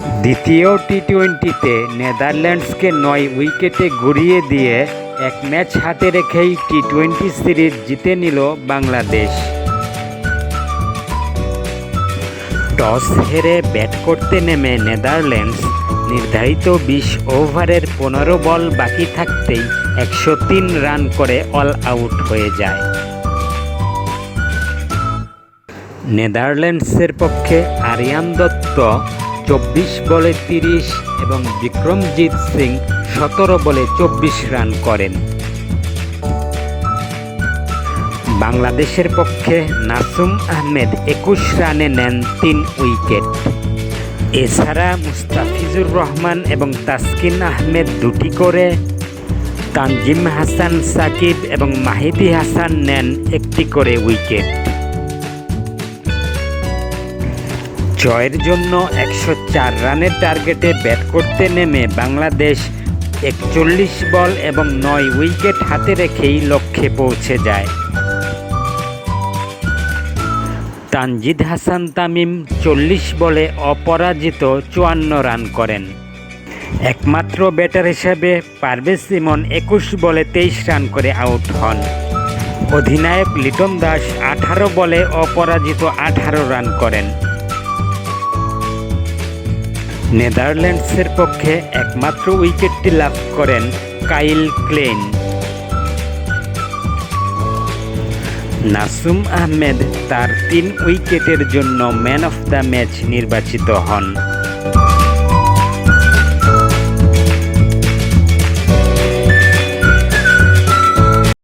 দ্বিতীয় টি-টোয়েন্টিতে নেদারল্যান্ডসকে ৯ উইকেটে গুঁড়িয়ে দিয়ে এক ম্যাচ হাতে রেখেই টি-টোয়েন্টি সিরিজ জিতে নিল বাংলাদেশ। টস হেরে ব্যাট করতে নেমে নেদারল্যান্ডস নির্ধারিত ২০ ওভারের ১৫ বল বাকি থাকতেই ১০৩ রান করে অল আউট হয়ে যায়। নেদারল্যান্ডসের পক্ষে আরিয়ান দত্ত ২৪ বলে ৩০ এবং বিক্রমজিৎ সিং ১৭ বলে ২৪ রান করেন। বাংলাদেশের পক্ষে নাসুম আহমেদ ২১ রানে নেন ৩ উইকেট। এছাড়া মুস্তাফিজুর রহমান এবং তাসকিন আহমেদ ২টি করে, তানজিম হাসান সাকিব এবং মাহিদি হাসান নেন ১টি করে উইকেট। জয়ের জন্য ১০৪ রানের টার্গেটে ব্যাট করতে নেমে বাংলাদেশ ৪১ বল এবং ৯ উইকেট হাতে রেখেই লক্ষ্যে পৌঁছে যায়। তানজিদ হাসান তামিম ৪০ বলে অপরাজিত ৫৪ রান করেন। একমাত্র ব্যাটার হিসেবে পারভেজ ইমন ২১ বলে ২৩ রান করে আউট হন। অধিনায়ক লিটন দাস ১৮ বলে অপরাজিত ১৮ রান করেন। নেদারল্যান্ডসের পক্ষে একমাত্র উইকেটটি লাভ করেন কাইল ক্লেইন। নাসুম আহমেদ তার ৩ উইকেটের জন্য ম্যান অফ দ্য ম্যাচ নির্বাচিত হন।